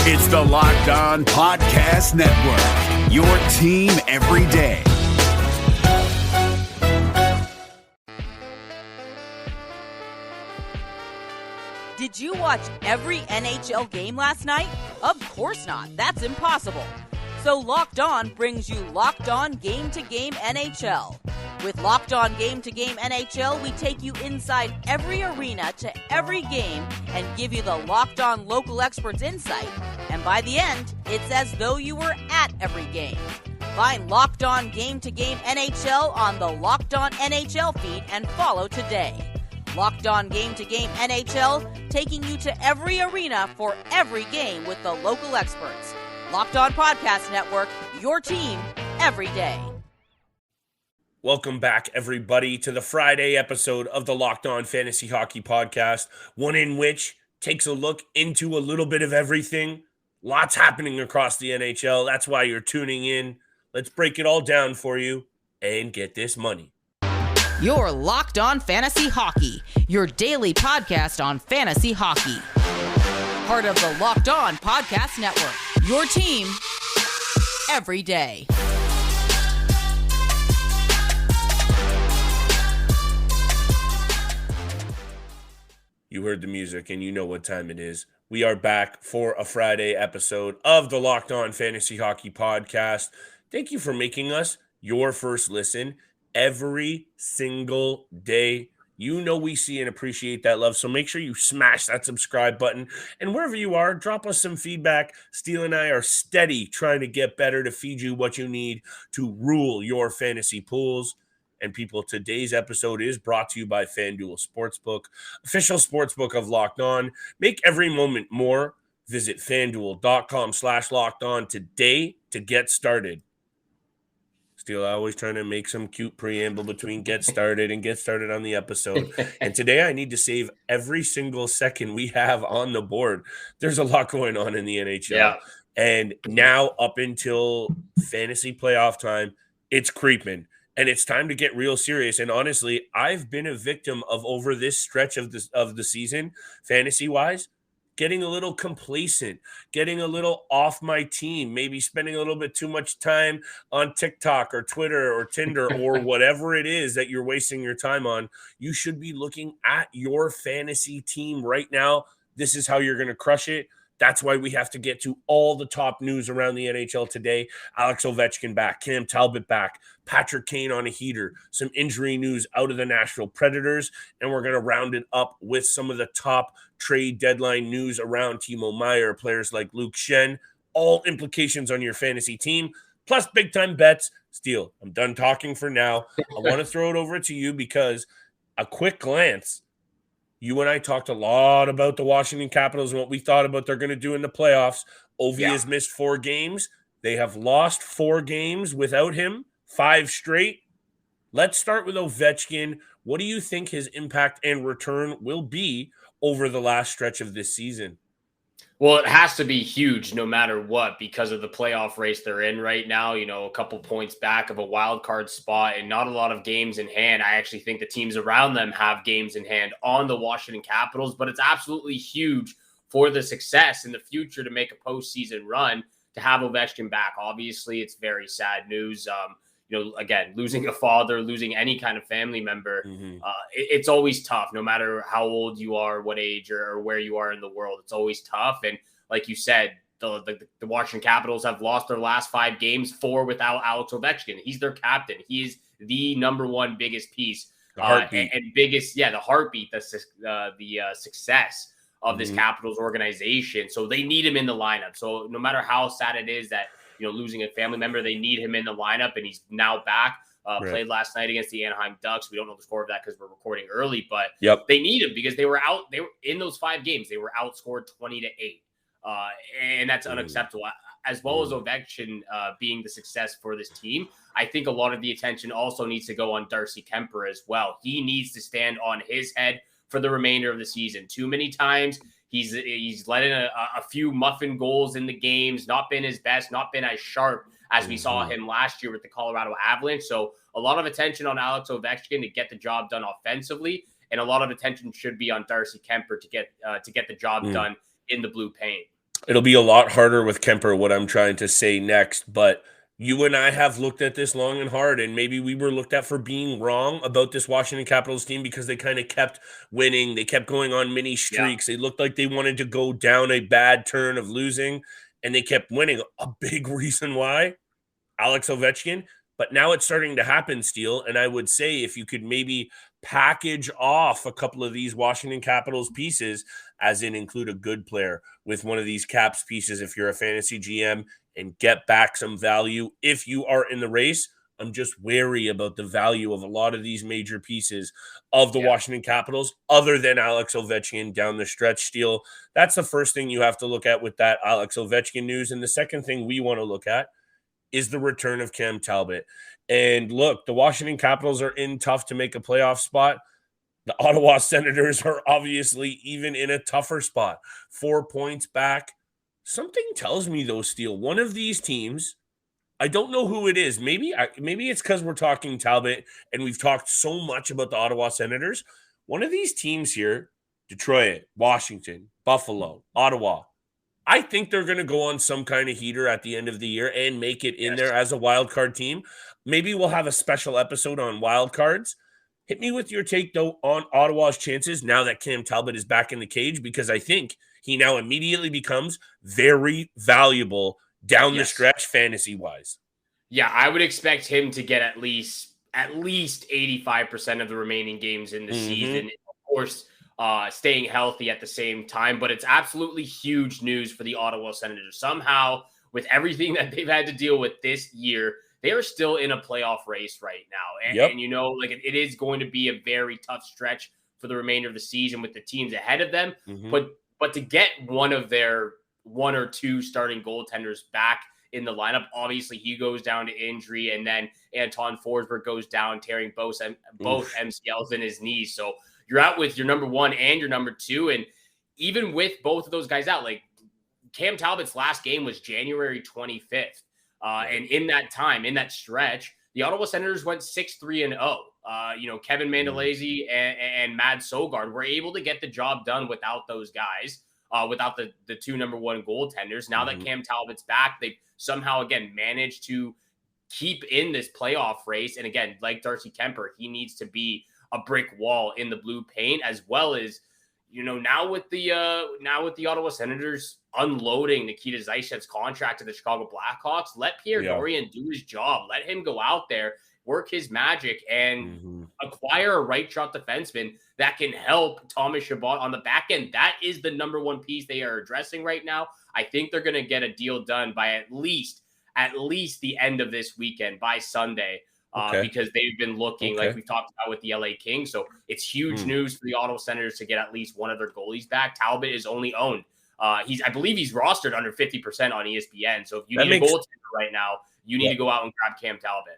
It's the Locked On Podcast Network, your team every day. Did you watch every NHL game last night? Of course not. That's impossible. So Locked On brings you Locked On Game-to-Game NHL. With Locked On Game-to-Game NHL, we take you inside every arena to every game and give you the Locked On local experts insight. And by the end, it's as though you were at every game. Find Locked On Game-to-Game NHL on the Locked On NHL feed and follow today. Locked On Game-to-Game NHL, taking you to every arena for every game with the local experts. Locked On Podcast Network, your team every day. Welcome back, everybody, to the Friday episode of the Locked On Fantasy Hockey Podcast, one in which takes a look into a little bit of everything. Lots happening across the NHL. That's why you're tuning in. Let's break it all down for you and get this money. You're Locked On Fantasy Hockey, your daily podcast on fantasy hockey. Part of the Locked On Podcast Network, your team every day. You heard the music and you know what time it is. We are back for a Friday episode of the Locked On Fantasy Hockey Podcast. Thank you for making us your first listen every single day. You know we see and appreciate that love, so make sure you smash that subscribe button. And wherever you are, drop us some feedback. Steele and I are steady trying to get better to feed you what you need to rule your fantasy pools. And people, today's episode is brought to you by FanDuel Sportsbook, official sportsbook of Locked On. Make every moment more. Visit FanDuel.com/LockedOn today to get started. Still always trying to make some cute preamble between get started and get started on the episode. And today I need to save every single second we have on the board. There's a lot going on in the NHL. Yeah. And now up until fantasy playoff time, it's creeping. And it's time to get real serious. And honestly, I've been a victim of over this stretch of the season, fantasy-wise, getting a little complacent, getting a little off my team, maybe spending a little bit too much time on TikTok or Twitter or Tinder or whatever it is that you're wasting your time on. You should be looking at your fantasy team right now. This is how you're going to crush it. That's why we have to get to all the top news around the NHL today. Alex Ovechkin back, Cam Talbot back, Patrick Kane on a heater, some injury news out of the Nashville Predators, and we're going to round it up with some of the top trade deadline news around Timo Meier, players like Luke Shen, all implications on your fantasy team, plus big-time bets. Steele, I'm done talking for now. I want to throw it over to you because a quick glance, you and I talked a lot about the Washington Capitals and what we thought about they're going to do in the playoffs. Ovi has missed 4 games. They have lost 4 games without him, 5 straight. Let's start with Ovechkin. What do you think his impact and return will be over the last stretch of this season? Well, it has to be huge no matter what because of the playoff race they're in right now. You know, a couple points back of a wild card spot and not a lot of games in hand. I actually think the teams around them have games in hand on the Washington Capitals, but it's absolutely huge for the success in the future to make a postseason run to have Ovechkin back. Obviously, it's very sad news. Again, losing a father, losing any kind of family member, it's always tough, no matter how old you are, what age or where you are in the world. It's always tough. And like you said, the Washington Capitals have lost their last 5 games, 4 without Alex Ovechkin. He's their captain. He is the number one biggest piece and biggest, the heartbeat, the success of this Capitals organization. So they need him in the lineup. So no matter how sad it is that, losing a family member, they need him in the lineup, and he's now back. Played last night against the Anaheim Ducks. We don't know the score of that because we're recording early, but they need him because they were in those 5 games. They were outscored 20-8, and that's unacceptable. As well as Ovechkin being the success for this team, I think a lot of the attention also needs to go on Darcy Kemper as well. He needs to stand on his head for the remainder of the season. Too many times he's let in a few muffin goals in the games, not been his best, not been as sharp as we saw him last year with the Colorado Avalanche. So a lot of attention on Alex Ovechkin to get the job done offensively, and a lot of attention should be on Darcy Kemper to get the job done in the blue paint. It'll be a lot harder with Kemper, what I'm trying to say next, but you and I have looked at this long and hard, and maybe we were looked at for being wrong about this Washington Capitals team because they kind of kept winning. They kept going on mini Yeah. streaks. They looked like they wanted to go down a bad turn of losing, and they kept winning. A big reason why, Alex Ovechkin, but now it's starting to happen, Steele. And I would say if you could maybe package off a couple of these Washington Capitals pieces, as in include a good player with one of these Caps pieces, if you're a fantasy GM, and get back some value if you are in the race. I'm just wary about the value of a lot of these major pieces of the Washington Capitals, other than Alex Ovechkin down the stretch. Steele, that's the first thing you have to look at with that Alex Ovechkin news. And the second thing we want to look at is the return of Cam Talbot. And look, the Washington Capitals are in tough to make a playoff spot. The Ottawa Senators are obviously even in a tougher spot. 4 points back. Something tells me, though, Steele, one of these teams, I don't know who it is. Maybe it's because we're talking Talbot and we've talked so much about the Ottawa Senators. One of these teams here, Detroit, Washington, Buffalo, Ottawa, I think they're going to go on some kind of heater at the end of the year and make it in there as a wild card team. Maybe we'll have a special episode on wild cards. Hit me with your take, though, on Ottawa's chances now that Cam Talbot is back in the cage, because I think he now immediately becomes very valuable down the stretch fantasy-wise. Yeah, I would expect him to get at least 85% of the remaining games in the season. Of course, staying healthy at the same time, but it's absolutely huge news for the Ottawa Senators. Somehow, with everything that they've had to deal with this year, they are still in a playoff race right now. And you know, like it is going to be a very tough stretch for the remainder of the season with the teams ahead of them. But to get one of their one or two starting goaltenders back in the lineup, obviously he goes down to injury, and then Anton Forsberg goes down, tearing both MCLs in his knees. So you're out with your number one and your number two. And even with both of those guys out, like Cam Talbot's last game was January 25th. And in that time, in that stretch, the Ottawa Senators went 6-3-0. You know, Kevin Mandolese and Mad Sogard were able to get the job done without those guys, without the two number one goaltenders. Now that Cam Talbot's back, they somehow, again, managed to keep in this playoff race. And again, like Darcy Kemper, he needs to be a brick wall in the blue paint, as well as, you know, now with the Ottawa Senators unloading Nikita Zaitsek's contract to the Chicago Blackhawks, let Pierre Dorian do his job. Let him go out there, work his magic, and acquire a right shot defenseman that can help Thomas Chabot on the back end. That is the number one piece they are addressing right now. I think they're going to get a deal done by at least the end of this weekend, by Sunday. Because they've been looking like we've talked about with the LA Kings. So it's huge news for the Ottawa Senators to get at least one of their goalies back. Talbot is only owned. I believe he's rostered under 50% on ESPN. So if you need a goaltender right now, you need to go out and grab Cam Talbot.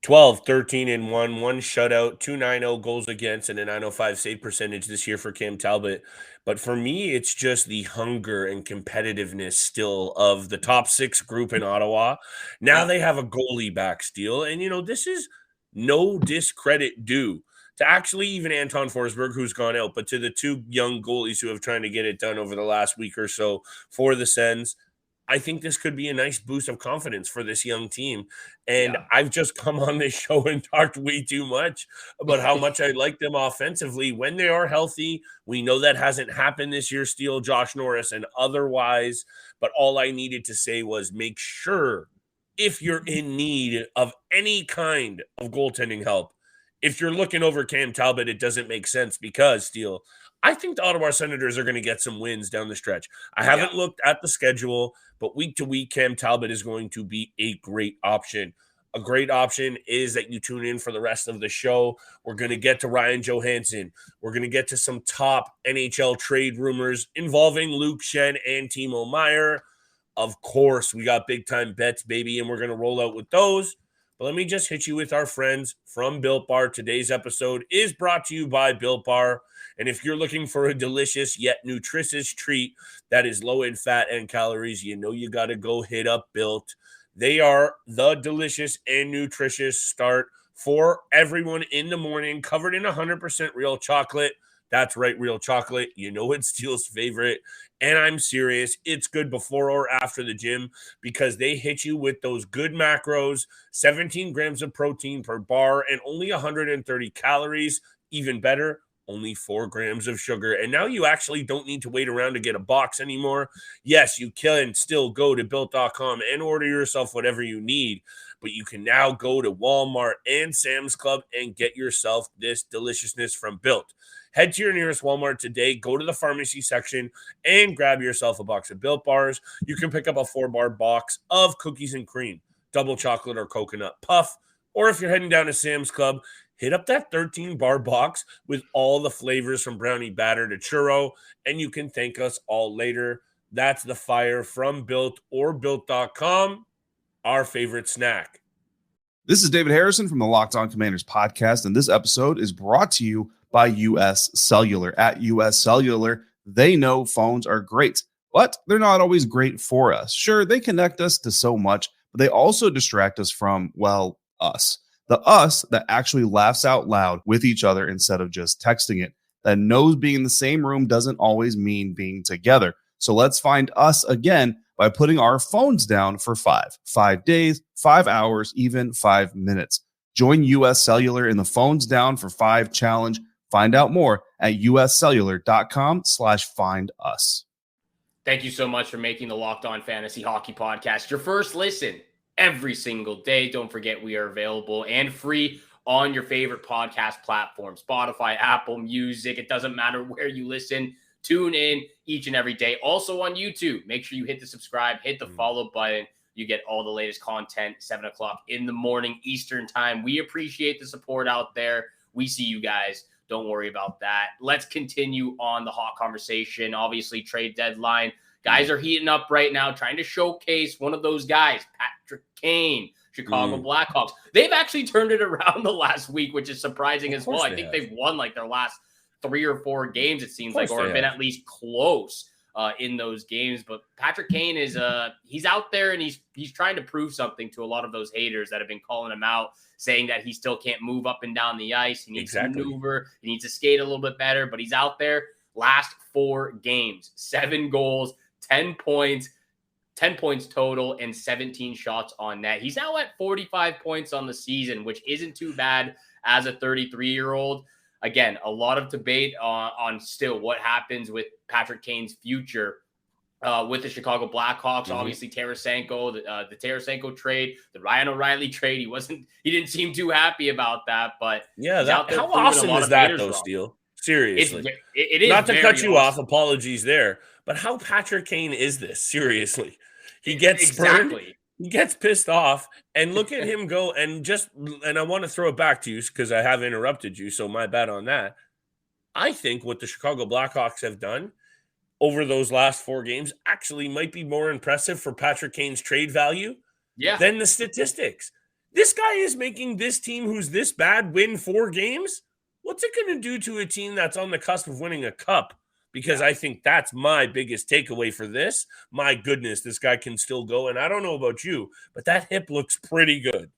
12, 13-1, one shutout, 2.90 goals against, and a 905 save percentage this year for Cam Talbot. But for me, it's just the hunger and competitiveness still of the top six group in Ottawa. Now they have a goalie back, Steele. And, you know, this is no discredit due to actually even Anton Forsberg, who's gone out, but to the two young goalies who have tried to get it done over the last week or so for the Sens. I think this could be a nice boost of confidence for this young team. And I've just come on this show and talked way too much about how much I like them offensively when they are healthy. We know that hasn't happened this year, Steele, Josh Norris, and otherwise. But all I needed to say was make sure, if you're in need of any kind of goaltending help, if you're looking over Cam Talbot, it doesn't make sense because, Steele, I think the Ottawa Senators are going to get some wins down the stretch. I haven't looked at the schedule, but week to week, Cam Talbot is going to be a great option. A great option is that you tune in for the rest of the show. We're going to get to Ryan Johansson. We're going to get to some top NHL trade rumors involving Luke Schenn and Timo Meier. Of course, we got big-time bets, baby, and we're going to roll out with those. But let me just hit you with our friends from Built Bar. Today's episode is brought to you by Built Bar. And if you're looking for a delicious yet nutritious treat that is low in fat and calories, you know you got to go hit up Built. They are the delicious and nutritious start for everyone in the morning, covered in 100% real chocolate That's right, real chocolate. You know it's Steele's favorite. And I'm serious. It's good before or after the gym because they hit you with those good macros, 17 grams of protein per bar and only 130 calories. Even better, only 4 grams of sugar. And now you actually don't need to wait around to get a box anymore. Yes, you can still go to built.com and order yourself whatever you need, but you can now go to Walmart and Sam's Club and get yourself this deliciousness from Built. Head to your nearest Walmart today, go to the pharmacy section, and grab yourself a box of Built bars. You can pick up a 4-bar box of cookies and cream, double chocolate or coconut puff, or if you're heading down to Sam's Club, hit up that 13-bar box with all the flavors from brownie batter to churro, and you can thank us all later. That's the fire from Built or Built.com, our favorite snack. This is David Harrison from the Locked On Commanders podcast, and this episode is brought to you by US Cellular. At US Cellular, they know phones are great, but they're not always great for us. Sure, they connect us to so much, but they also distract us from, well, us. The us that actually laughs out loud with each other instead of just texting it, that knows being in the same room doesn't always mean being together. So let's find us again by putting our phones down for 5 days, 5 hours, even 5 minutes. Join US Cellular in the Phones Down for 5 challenge. Find out more at uscellular.com/find us. Thank you so much for making the Locked On Fantasy Hockey Podcast your first listen every single day. Don't forget we are available and free on your favorite podcast platform, Spotify, Apple Music. It doesn't matter where you listen. Tune in each and every day. Also on YouTube, make sure you hit the subscribe, hit the follow button. You get all the latest content, 7 o'clock in the morning Eastern time. We appreciate the support out there. We see you guys. Don't worry about that. Let's continue on the hot conversation. Obviously, trade deadline. Guys are heating up right now, trying to showcase one of those guys, Patrick Kane, Chicago Blackhawks. They've actually turned it around the last week, which is surprising as well. I think they've won like their last 3 or 4 games, it seems like, or been at least close in those games. But Patrick Kane is he's out there and he's trying to prove something to a lot of those haters that have been calling him out, saying that he still can't move up and down the ice. He needs to maneuver. He needs to skate a little bit better, but he's out there. Last 4 games, 7 goals, 10 points total, and 17 shots on net. He's now at 45 points on the season, which isn't too bad as a 33-year-old. Again, a lot of debate on still what happens with Patrick Kane's future with the Chicago Blackhawks. Obviously, Tarasenko, the Tarasenko trade, the Ryan O'Reilly trade. He didn't seem too happy about that, but yeah, how awesome is that though, Steele? Seriously, it is not to cut you off. awesome. Apologies there, but how Patrick Kane is this? Seriously, he gets spurned, he gets pissed off, and look at him go and I want to throw it back to you because I have interrupted you, so my bad on that. I think what the Chicago Blackhawks have done over those last 4 games actually might be more impressive for Patrick Kane's trade value than the statistics. This guy is making this team who's this bad win 4 games. What's it going to do to a team that's on the cusp of winning a cup? Because I think that's my biggest takeaway for this. My goodness, this guy can still go. And I don't know about you, but that hip looks pretty good.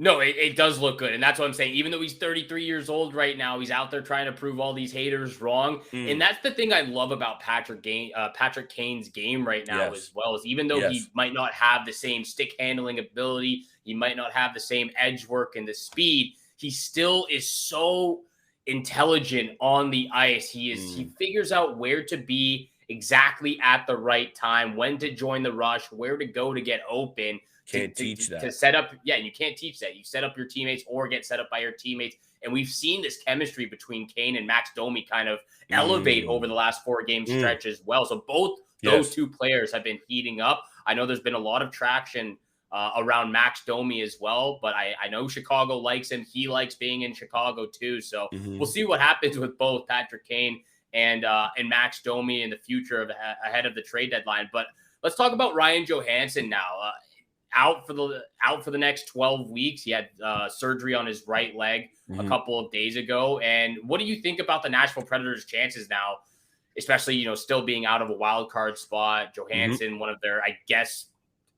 No, it does look good. And that's what I'm saying. Even though he's 33 years old right now, he's out there trying to prove all these haters wrong. And that's the thing I love about Patrick Kane's game right now as well, is even though he might not have the same stick handling ability, he might not have the same edge work and the speed, he still is so intelligent on the ice. He figures out where to be exactly at the right time, when to join the rush, where to go to get open. Can't teach that. To set up, you can't teach that. You set up your teammates or get set up by your teammates. And we've seen this chemistry between Kane and Max Domi kind of elevate over the last 4 game stretch as well. So both those 2 players have been heating up. I know there's been a lot of traction around Max Domi as well, but I know Chicago likes him. He likes being in Chicago too. So we'll see what happens with both Patrick Kane and Max Domi in the future ahead of the trade deadline. But let's talk about Ryan Johansson now. Out for the next 12 weeks. He had surgery on his right leg a couple of days ago. And what do you think about the Nashville Predators' chances now, especially, still being out of a wild card spot? Johansson, one of their, I guess,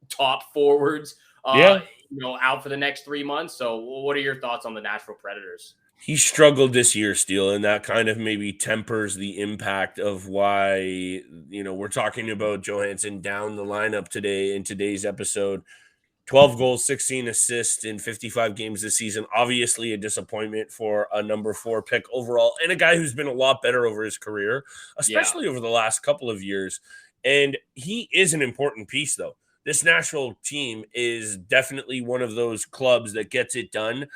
top forwards, out for the next 3 months. So what are your thoughts on the Nashville Predators? He struggled this year, Steele, and that kind of maybe tempers the impact of why, we're talking about Johansson down the lineup today in today's episode. 12 goals, 16 assists in 55 games this season. Obviously a disappointment for a number 4 pick overall and a guy who's been a lot better over his career, especially over the last couple of years. And he is an important piece, though. This Nashville team is definitely one of those clubs that gets it done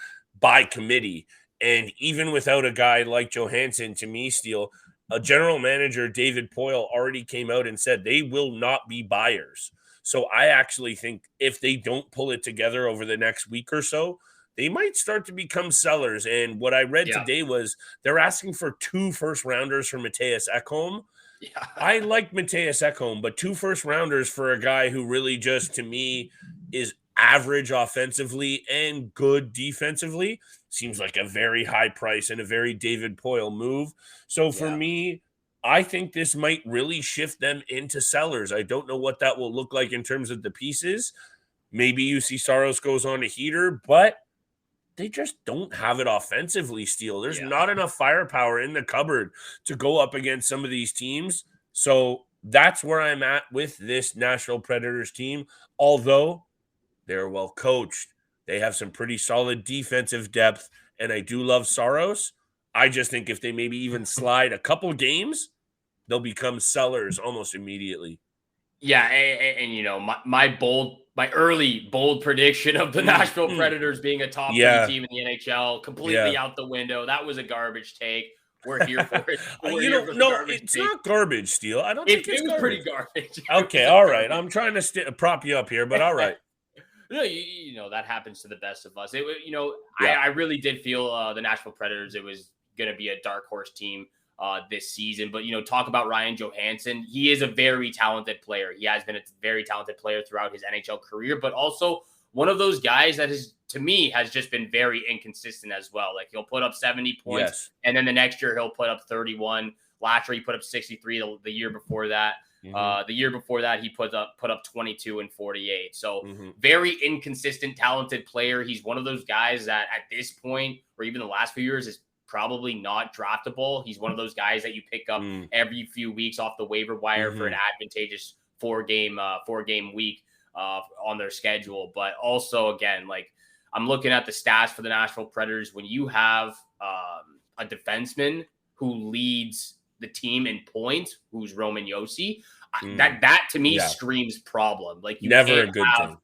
by committee. And even without a guy like Johansson, to me, Steele, a general manager, David Poile, already came out and said they will not be buyers. So I actually think if they don't pull it together over the next week or so, they might start to become sellers. And what I read today was they're asking for 2 first-rounders for Mattias Ekholm. Yeah. I like Mattias Ekholm, but 2 first-rounders for a guy who really just, to me, is average offensively and good defensively seems like a very high price and a very David Poile move. So for me, I think this might really shift them into sellers. I don't know what that will look like in terms of the pieces. Maybe UC Saros goes on a heater, but they just don't have it offensively, Steele. There's not enough firepower in the cupboard to go up against some of these teams. So that's where I'm at with this Nashville Predators team. Although they're well coached, they have some pretty solid defensive depth, and I do love Saros. I just think if they maybe even slide a couple games, they'll become sellers almost immediately. Yeah, and my early bold prediction of the Nashville Predators being a top 3 team in the NHL completely out the window. That was a garbage take. We're here for it. It's not garbage, Steele. I don't think it was pretty garbage. Okay, all right. I'm trying to prop you up here, but all right. No, that happens to the best of us. I really did feel the Nashville Predators, it was going to be a dark horse team this season. But, talk about Ryan Johansson. He is a very talented player. He has been a very talented player throughout his NHL career, but also one of those guys that to me, has just been very inconsistent as well. Like, he'll put up 70 points, and then the next year he'll put up 31. Last year he put up 63. The year before that. The year before that, he put up 22 and 48. So very inconsistent, talented player. He's one of those guys that at this point, or even the last few years, is probably not draftable. He's one of those guys that you pick up every few weeks off the waiver wire for an advantageous four-game week on their schedule. But also, again, like, I'm looking at the stats for the Nashville Predators. When you have a defenseman who leads the team in points, who's Roman Josi, that to me screams problem. Like, you never a good thing.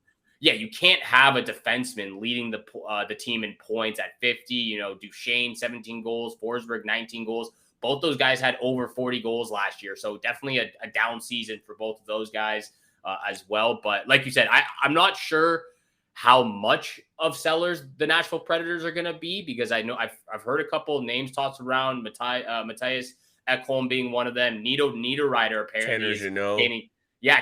Yeah, you can't have a defenseman leading the team in points at 50. Duchesne 17 goals, Forsberg 19 goals. Both those guys had over 40 goals last year, so definitely a down season for both of those guys as well. But like you said, I'm not sure how much of sellers the Nashville Predators are going to be, because I know I've heard a couple of names tossed around. Mattias Ekholm being one of them. Nino Niederreiter apparently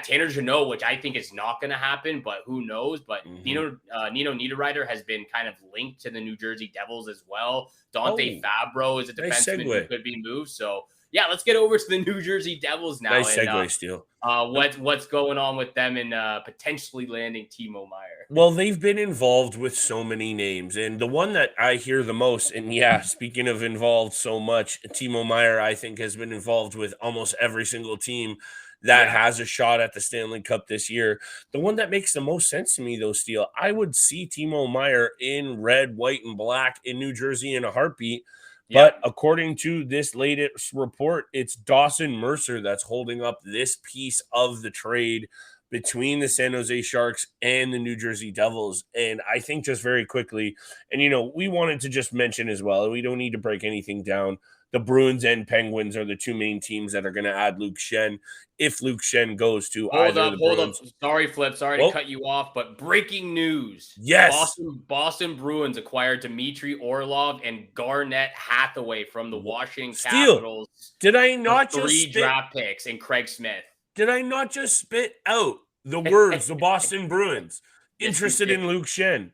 Tanner Jeannot, which I think is not going to happen, but who knows? But Nino Niederreiter has been kind of linked to the New Jersey Devils as well. Dante Fabro is a defenseman who could be moved. So yeah, let's get over to the New Jersey Devils now. Nice segue, Steele. What's going on with them and potentially landing Timo Meier? Well, they've been involved with so many names, and the one that I hear the most, and speaking of involved so much, Timo Meier, I think, has been involved with almost every single team that has a shot at the Stanley Cup this year. The one that makes the most sense to me, though, Steele, I would see Timo Meier in red, white, and black in New Jersey in a heartbeat. But according to this latest report, it's Dawson Mercer that's holding up this piece of the trade between the San Jose Sharks and the New Jersey Devils. And I think just very quickly, and, we wanted to just mention as well, we don't need to break anything down, the Bruins and Penguins are the two main teams that are going to add Luke Schenn if Luke Schenn goes to either the Bruins. Hold up. Sorry, Flip. Sorry to cut you off, but breaking news. Yes. Boston Bruins acquired Dimitry, Orlov, and Garnett Hathaway from the Washington Capitals. Did I not just 3 draft picks and Craig Smith? Did I not just spit out the words, the Boston Bruins, interested in Luke Schenn?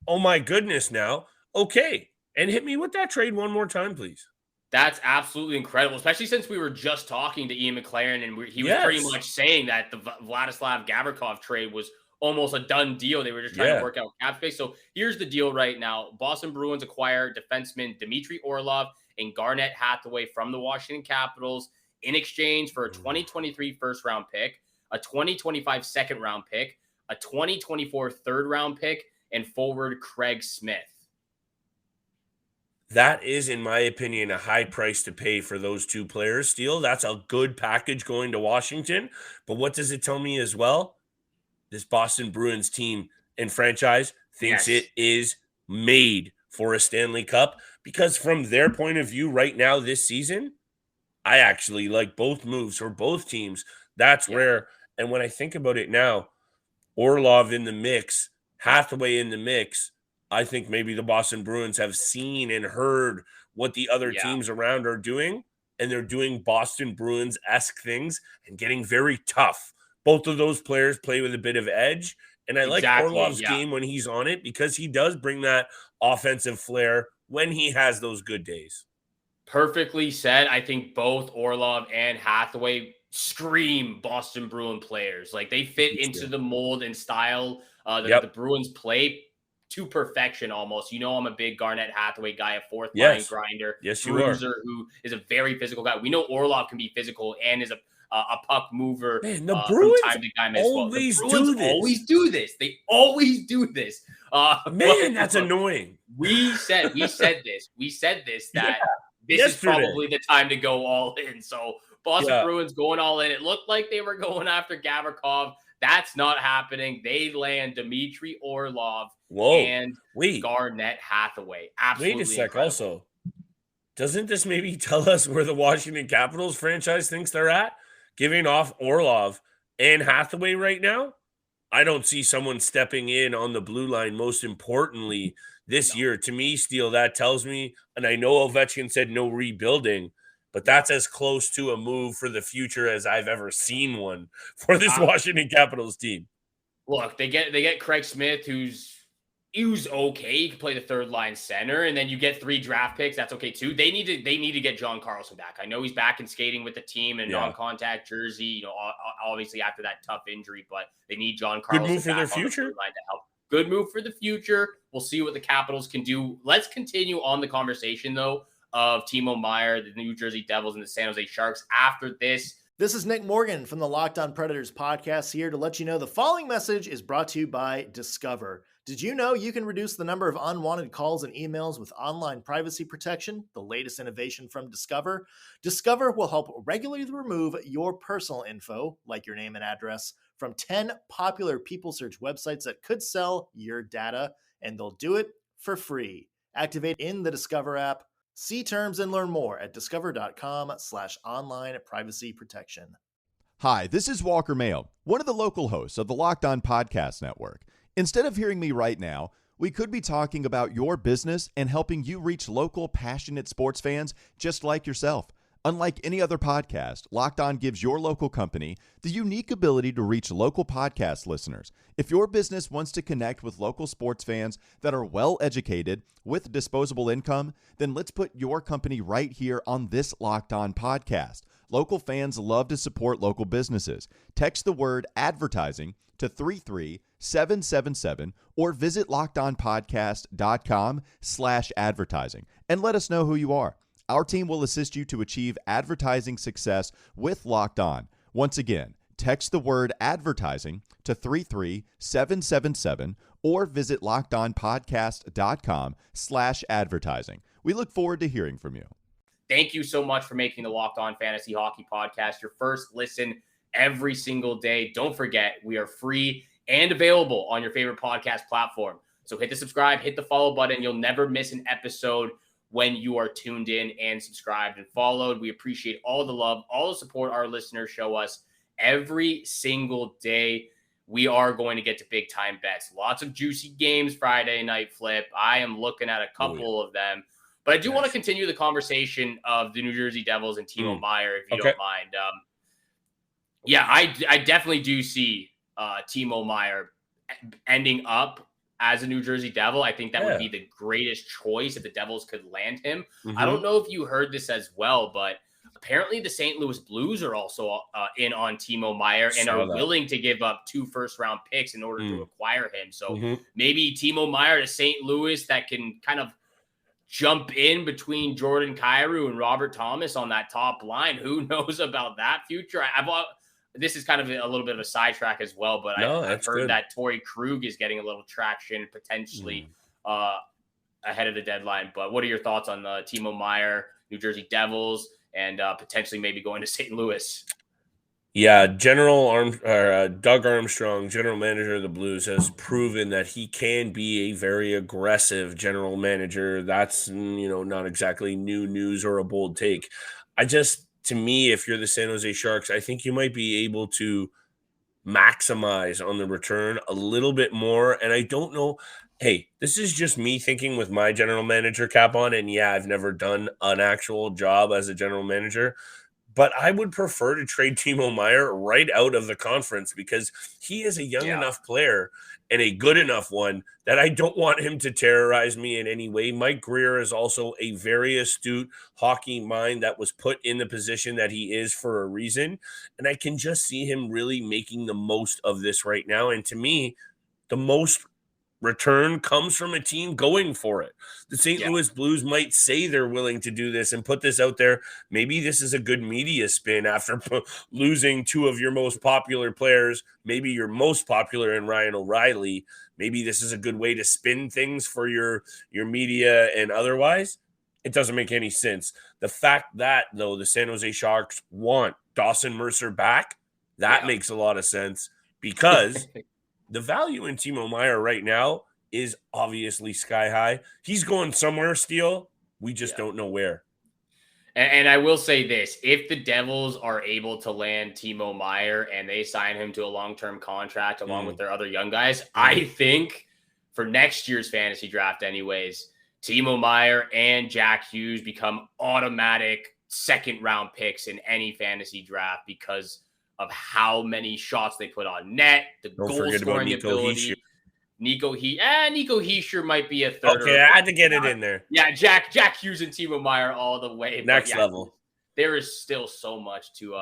Oh, my goodness now. Okay. And hit me with that trade one more time, please. That's absolutely incredible, especially since we were just talking to Ian McLaren, and he was pretty much saying that the Vladislav Gavrikov trade was almost a done deal. They were just trying to work out cap space. So here's the deal right now. Boston Bruins acquire defenseman Dimitry Orlov and Garnett Hathaway from the Washington Capitals in exchange for a 2023 first round pick, a 2025 second round pick, a 2024 third round pick, and forward Craig Smith. That is, in my opinion, a high price to pay for those two players. Steele, that's a good package going to Washington. But what does it tell me as well? This Boston Bruins team and franchise thinks it is made for a Stanley Cup, because from their point of view right now this season, I actually like both moves for both teams. That's where, and when I think about it now, Orlov in the mix, Hathaway in the mix, I think maybe the Boston Bruins have seen and heard what the other teams around are doing, and they're doing Boston Bruins-esque things and getting very tough. Both of those players play with a bit of edge, and I like Orlov's game when he's on it, because he does bring that offensive flair when he has those good days. Perfectly said. I think both Orlov and Hathaway scream Boston Bruin players. Like, they fit into the mold and style that the Bruins play to perfection almost. You know, I'm a big Garnett Hathaway guy, a fourth line grinder, bruiser, who is a very physical guy. We know Orlov can be physical and is a puck mover. Man, the Bruins from time to time as well. always The Bruins do this. always do this. They always do this. Man, that's annoying. We said this that this is probably the time to go all in. So Boston Bruins going all in. It looked like they were going after Gavrikov. That's not happening. They land Dimitry Orlov and Garnett Hathaway. Absolutely. Wait a sec. Incredible. Also, doesn't this maybe tell us where the Washington Capitals franchise thinks they're at? Giving off Orlov and Hathaway right now? I don't see someone stepping in on the blue line, most importantly, this year. To me, Steele, that tells me, and I know Ovechkin said no rebuilding, but that's as close to a move for the future as I've ever seen one for this Washington Capitals team. Look, they get Craig Smith, who's okay. He can play the third line center, and then you get 3 draft picks. That's okay too. They need to get John Carlson back. I know he's back and skating with the team in non-contact jersey. You know, obviously after that tough injury, but they need John Carlson. Good move for their future. To help. Good move for the future. We'll see what the Capitals can do. Let's continue on the conversation though of Timo Meier, the New Jersey Devils, and the San Jose Sharks after this. This is Nick Morgan from the Locked On Predators podcast, here to let you know the following message is brought to you by Discover. Did you know you can reduce the number of unwanted calls and emails with online privacy protection, the latest innovation from Discover? Discover will help regularly remove your personal info, like your name and address, from 10 popular people search websites that could sell your data, and they'll do it for free. Activate in the Discover app. See terms and learn more at discover.com/online privacy protection. Hi, this is Walker Mayo, one of the local hosts of the Locked On Podcast Network. Instead of hearing me right now, we could be talking about your business and helping you reach local, passionate sports fans just like yourself. Unlike any other podcast, Locked On gives your local company the unique ability to reach local podcast listeners. If your business wants to connect with local sports fans that are well-educated with disposable income, then let's put your company right here on this Locked On podcast. Local fans love to support local businesses. Text the word advertising to 33777 or visit lockedonpodcast.com/advertising and let us know who you are. Our team will assist you to achieve advertising success with Locked On. Once again, text the word advertising to 33777 or visit lockedonpodcast.com/advertising. We look forward to hearing from you. Thank you so much for making the Locked On Fantasy Hockey Podcast your first listen every single day. Don't forget, we are free and available on your favorite podcast platform. So hit the subscribe, hit the follow button. You'll never miss an episode when you are tuned in and subscribed and followed. We appreciate all the love, all the support our listeners show us every single day. We are going to get to big time bets. Lots of juicy games Friday night, Flip. I am looking at a couple of them. But I do want to continue the conversation of the New Jersey Devils and Timo Meier, if you don't mind. I definitely do see Timo Meier ending up as a New Jersey Devil. I think that would be the greatest choice if the Devils could land him. I don't know if you heard this as well, but Apparently, the St. Louis Blues are also in on Timo Meier and are willing to give up 2 first-round picks in order to acquire him. So maybe Timo Meier to St. Louis that can kind of jump in between Jordan Kyrou and Robert Thomas on that top line. Who knows about that future? This is kind of a little bit of a sidetrack as well, but I've heard that Torrey Krug is getting a little traction potentially ahead of the deadline. But what are your thoughts on Timo Meier, New Jersey Devils, and potentially maybe going to St. Louis? Yeah, Doug Armstrong, general manager of the Blues, has proven that he can be a very aggressive general manager. That's, not exactly new news or a bold take. To me, if you're the San Jose Sharks, I think you might be able to maximize on the return a little bit more. And I don't know. Hey, this is just me thinking with my general manager cap on. And yeah, I've never done an actual job as a general manager, but I would prefer to trade Timo Meier right out of the conference because he is a young enough player and a good enough one that I don't want him to terrorize me in any way. Mike Grier is also a very astute hockey mind that was put in the position that he is for a reason. And I can just see him really making the most of this right now. And to me, the most return comes from a team going for it. The St. Louis Blues might say they're willing to do this and put this out there. Maybe this is a good media spin after losing 2 of your most popular players, maybe your most popular in Ryan O'Reilly. Maybe this is a good way to spin things for your media and otherwise. It doesn't make any sense. The fact that, though, the San Jose Sharks want Dawson Mercer back, that makes a lot of sense because the value in Timo Meier right now is obviously sky high. He's going somewhere, Steele. We just don't know where. And I will say this. If the Devils are able to land Timo Meier and they sign him to a long-term contract along with their other young guys, I think for next year's fantasy draft anyways, Timo Meier and Jack Hughes become automatic second-round picks in any fantasy draft because of how many shots they put on net, the goal scoring ability. Nico Hischier might be a third. Okay, I had to get it in there. Yeah, Jack Hughes and Timo Meier all the way. Next level. There is still so much to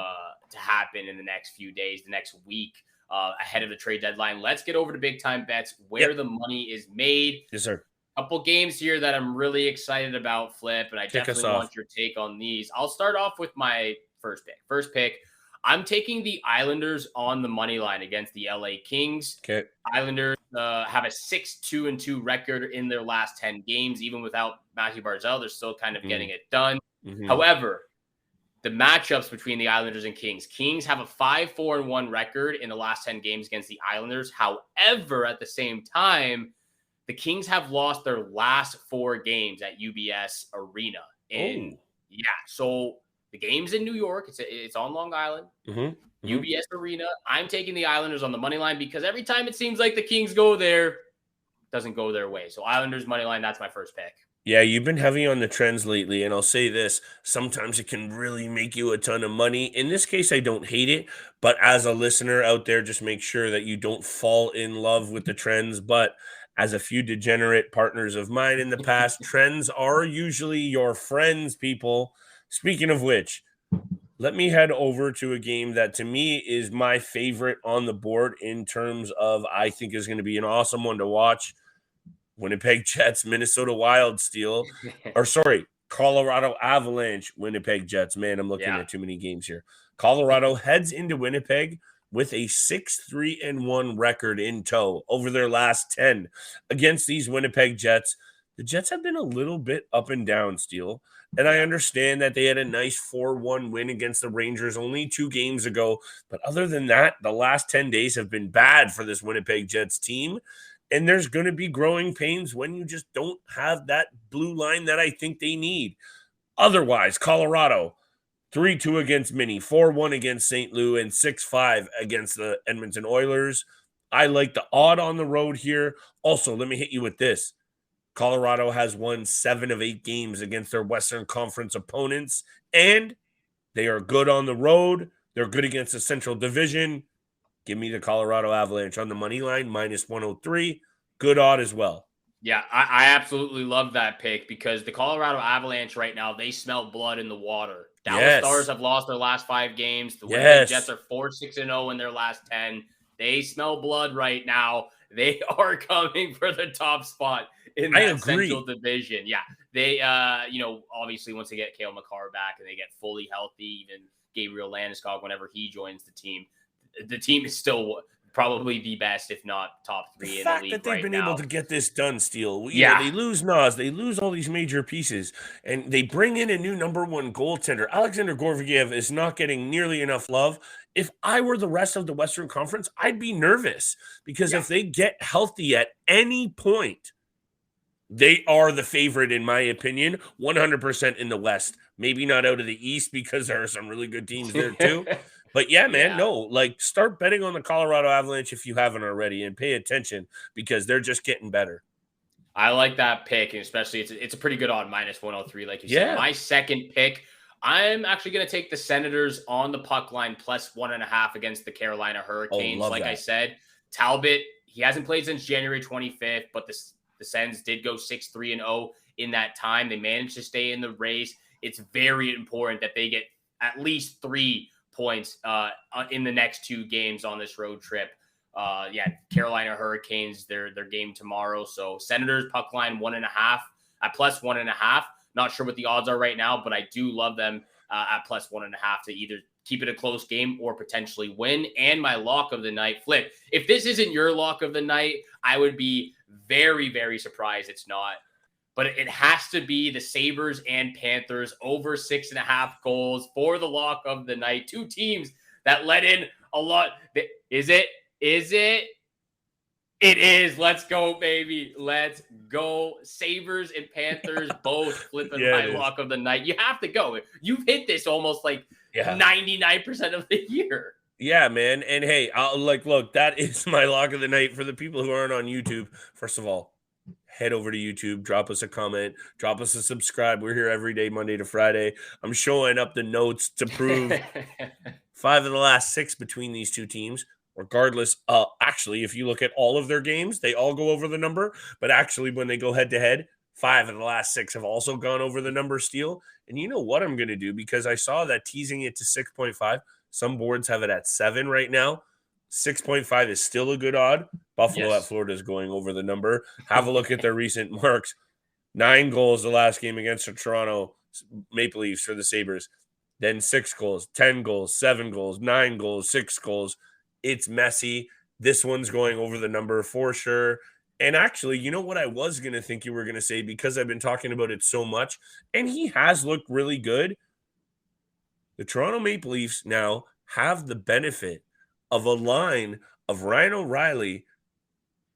happen in the next few days, the next week ahead of the trade deadline. Let's get over to big time bets where the money is made. Yes, sir. Couple games here that I'm really excited about, Flip, and I definitely want your take on these. I'll start off with my first pick. First pick. I'm taking the Islanders on the money line against the LA Kings. Okay. Islanders have a 6-2-2 record in their last 10 games. Even without Matthew Barzal, they're still kind of getting it done. However, the matchups between the Islanders and Kings. Kings have a 5-4-1 record in the last 10 games against the Islanders. However, at the same time, the Kings have lost their last 4 games at UBS Arena. And so the game's in New York. It's on Long Island. UBS Arena. I'm taking the Islanders on the money line because every time it seems like the Kings go there, it doesn't go their way. So Islanders money line, that's my first pick. Yeah, you've been heavy on the trends lately, and I'll say this. Sometimes it can really make you a ton of money. In this case, I don't hate it, but as a listener out there, just make sure that you don't fall in love with the trends. But as a few degenerate partners of mine in the past, trends are usually your friends, people. Speaking of which, let me head over to a game that to me is my favorite on the board in terms of I think is going to be an awesome one to watch. Winnipeg Jets, Minnesota Wild Steel, Colorado Avalanche, Winnipeg Jets. Man, I'm looking at too many games here. Colorado heads into Winnipeg with a 6-3-1 record in tow over their last 10 against these Winnipeg Jets. The Jets have been a little bit up and down, Steel. And I understand that they had a nice 4-1 win against the Rangers only 2 games ago. But other than that, the last 10 days have been bad for this Winnipeg Jets team. And there's going to be growing pains when you just don't have that blue line that I think they need. Otherwise, Colorado, 3-2 against Minnie, 4-1 against St. Louis, and 6-5 against the Edmonton Oilers. I like the odd on the road here. Also, let me hit you with this. Colorado has won 7 of 8 games against their Western Conference opponents, and they are good on the road. They're good against the Central Division. Give me the Colorado Avalanche on the money line, -103. Good odd as well. Yeah, I absolutely love that pick because the Colorado Avalanche right now, they smell blood in the water. Dallas Stars have lost their last 5 games. The Winnipeg Jets are 4-6-0 in their last 10. They smell blood right now. They are coming for the top spot in that Central Division. Yeah, they, obviously once they get Cale Makar back and they get fully healthy, even Gabriel Landeskog whenever he joins the team is still probably the best, if not top 3 in the league. The fact that they've been able to get this done, Steele. They lose Nas, they lose all these major pieces, and they bring in a new number 1 goaltender. Alexander Gorviev is not getting nearly enough love. If I were the rest of the Western Conference, I'd be nervous because if they get healthy at any point, they are the favorite, in my opinion, 100% in the West. Maybe not out of the East because there are some really good teams there too. But yeah, man, start betting on the Colorado Avalanche if you haven't already and pay attention because they're just getting better. I like that pick, and especially it's a pretty good odd -103, like you said. My second pick, I'm actually going to take the Senators on the puck line +1.5 against the Carolina Hurricanes. I said, Talbot, he hasn't played since January 25th, but the Sens did go 6-3-0 in that time. They managed to stay in the race. It's very important that they get at least 3 points in the next 2 games on this road trip. Carolina Hurricanes, their game tomorrow. So Senators puck line 1.5 at +1.5. Not sure what the odds are right now, but I do love them at +1.5 to either keep it a close game or potentially win. And my lock of the night, Flip. If this isn't your lock of the night, I would be very, very surprised it's not. But it has to be the Sabres and Panthers over 6.5 goals for the lock of the night. 2 teams that let in a lot. Is it? It is. Let's go, baby. Let's go. Sabres and Panthers both flipping my lock of the night. You have to go. You've hit this almost 99% of the year. Yeah, man. And hey, look, that is my lock of the night. For the people who aren't on YouTube, first of all, head over to YouTube, drop us a comment, drop us a subscribe. We're here every day, Monday to Friday. I'm showing up the notes to prove 5 of the last 6 between these 2 teams. Regardless, actually, if you look at all of their games, they all go over the number. But actually, when they go head-to-head, 5 of the last 6 have also gone over the number, Steele. And you know what I'm going to do? Because I saw that teasing it to 6.5. Some boards have it at 7 right now. 6.5 is still a good odd. Buffalo at Florida is going over the number. Have a look at their recent marks. 9 goals the last game against the Toronto Maple Leafs for the Sabres. Then 6 goals, 10 goals, 7 goals, 9 goals, 6 goals. It's messy. This one's going over the number for sure. And actually, you know what I was going to think you were going to say, because I've been talking about it so much, and he has looked really good. The Toronto Maple Leafs now have the benefit of a line of Ryan O'Reilly,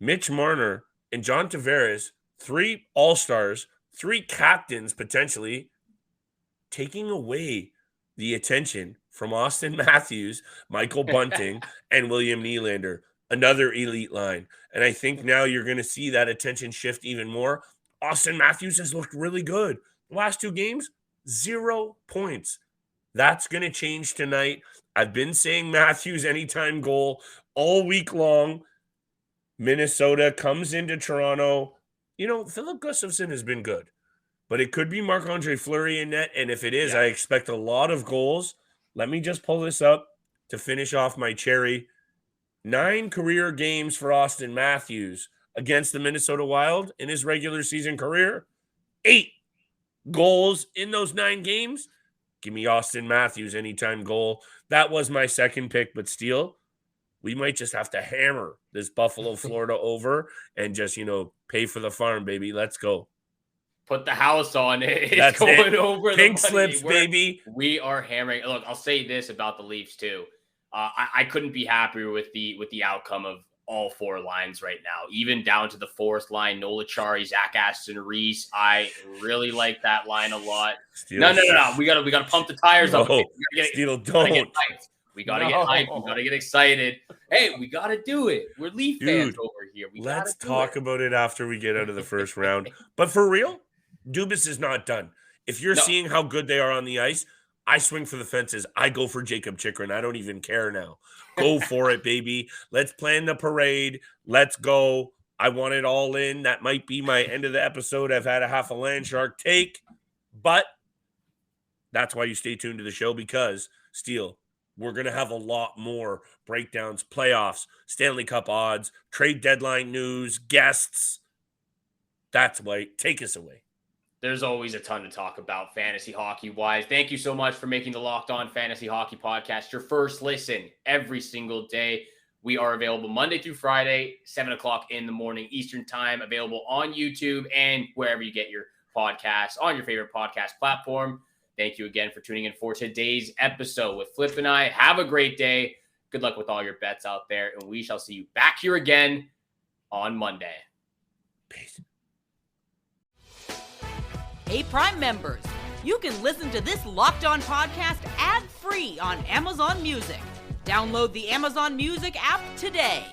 Mitch Marner, and John Tavares, 3 all-stars, 3 captains potentially, taking away the attention from Austin Matthews, Michael Bunting, and William Nylander, another elite line. And I think now you're going to see that attention shift even more. Austin Matthews has looked really good. The last 2 games, 0 points. That's going to change tonight. I've been saying Matthews anytime goal all week long. Minnesota comes into Toronto. Philip Gustafson has been good, but it could be Marc-Andre Fleury in net. And if it is, I expect a lot of goals. Let me just pull this up to finish off my cherry. 9 career games for Austin Matthews against the Minnesota Wild in his regular season career. 8 goals in those 9 games. Give me Austin Matthews anytime goal. That was my second pick, but Steele, we might just have to hammer this Buffalo, Florida over and just, pay for the farm, baby. Let's go. Put the house on it. It's going over Pink the money. slips, baby. We are hammering. Look, I'll say this about the Leafs too. I couldn't be happier with the outcome of all 4 lines right now, even down to the 4th line. Nola Chari, Zach Aston Reese. I really like that line a lot. Steele. No. We gotta pump the tires up. Steele, don't. We gotta get hyped. We gotta get excited. Hey, we gotta do it. We're Leaf fans over here. Let's talk about it after we get out of the first round. But for real, Dubas is not done. If you're seeing how good they are on the ice, I swing for the fences. I go for Jacob Chikrin. I don't even care now. Go for it, baby. Let's plan the parade. Let's go. I want it all in. That might be my end of the episode. I've had a half a land shark take, but That's why you stay tuned to the show, because, Steele, we're going to have a lot more breakdowns, playoffs, Stanley Cup odds, trade deadline news, guests. That's why. Take us away. There's always a ton to talk about fantasy hockey-wise. Thank you so much for making the Locked On Fantasy Hockey Podcast your first listen every single day. We are available Monday through Friday, 7 o'clock in the morning Eastern Time, available on YouTube and wherever you get your podcasts, on your favorite podcast platform. Thank you again for tuning in for today's episode with Flip and I. Have a great day. Good luck with all your bets out there, and we shall see you back here again on Monday. Peace. Hey, Prime members, you can listen to this Locked On podcast ad-free on Amazon Music. Download the Amazon Music app today.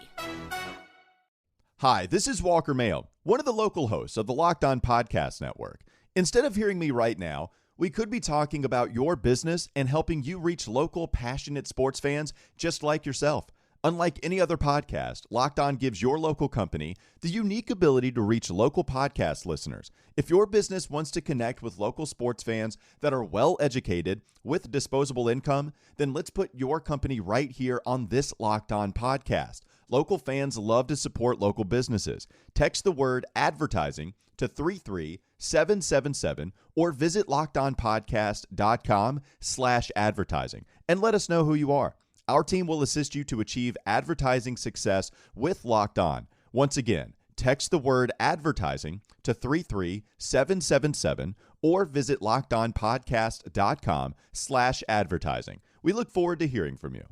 Hi, this is Walker Mayo, one of the local hosts of the Locked On Podcast Network. Instead of hearing me right now, we could be talking about your business and helping you reach local, passionate sports fans just like yourself. Unlike any other podcast, Locked On gives your local company the unique ability to reach local podcast listeners. If your business wants to connect with local sports fans that are well-educated with disposable income, then let's put your company right here on this Locked On podcast. Local fans love to support local businesses. Text the word advertising to 33777 or visit lockedonpodcast.com/advertising and let us know who you are. Our team will assist you to achieve advertising success with Locked On. Once again, text the word advertising to 33777 or visit lockedonpodcast.com/advertising. We look forward to hearing from you.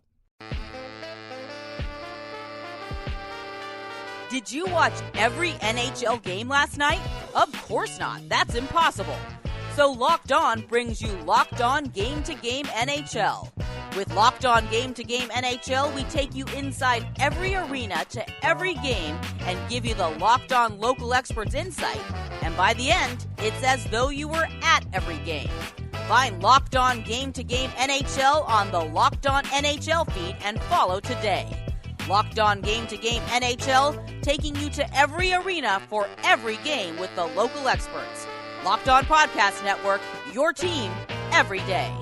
Did you watch every NHL game last night? Of course not. That's impossible. So Locked On brings you Locked On Game to Game NHL. With Locked On Game to Game NHL, we take you inside every arena to every game and give you the Locked On local experts insight. And by the end, it's as though you were at every game. Find Locked On Game to Game NHL on the Locked On NHL feed and follow today. Locked On Game to Game NHL, taking you to every arena for every game with the local experts. Locked On Podcast Network, your team every day.